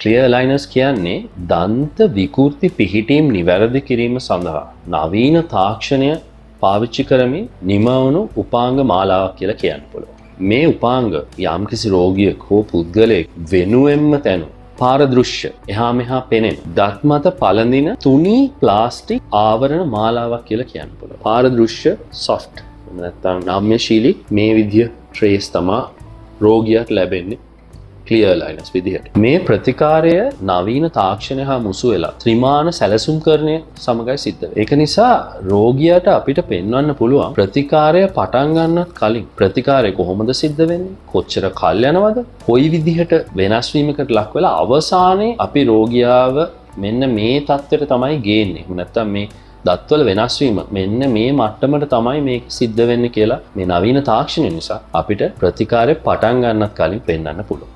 Clear අලයිනර්ස් කියන්නේ දන්ත විකෘති පිහිටීම් නිවැරදි කිරීම සඳහා නවීන තාක්ෂණය පාවිච්චි කරමින් නිමවුණු උපාංග මාලාවක් කියලා කියන්න පුළුවන්. මේ උපාංග යම්කිසි රෝගියෙක් හෝ පුද්ගලයෙක් වෙනුවෙන්ම තැනු පාරදෘශ්‍ය එහා මෙහා පෙනෙන දත් මත පළඳින තුනී ප්ලාස්ටික් ආවරණ මාලාවක් කියලා කියන්න පුළුවන්. පාරදෘශ්‍ය සොෆ්ට් නැත්නම් නාම්‍යශීලී මේ විදිය ට්‍රේස් තමා රෝගියාට ලැබෙන්නේ ක්ලියර් අලයිනර්ස් විදිහට. මේ ප්‍රතිකාරය නවීන තාක්ෂණය හා මුසු වෙලා ත්‍රිමාන සැලසුම්කරණය සමගයි සිද්ධ වෙන්නේ. ඒක නිසා රෝගියාට අපිට පෙන්වන්න පුළුවන් ප්‍රතිකාරය පටන් ගන්නත් කලින් ප්‍රතිකාරය කොහොමද සිද්ධ වෙන්නේ? කොච්චර කල් යනවද? කොයි විදිහට වෙනස් වීමකට ලක් වෙලා අවසානයේ අපි රෝගියාව මෙන්න මේ තත්ත්වයට තමයි ගේන්නේ. නැත්තම් මේ දත්වල වෙනස් වීම මෙන්න මේ මට්ටමට තමයි මේක සිද්ධ වෙන්නේ කියලා මේ නවීන තාක්ෂණය නිසා අපිට ප්‍රතිකාරය පටන් ගන්නත් කලින් පෙන්වන්න පුළුවන්.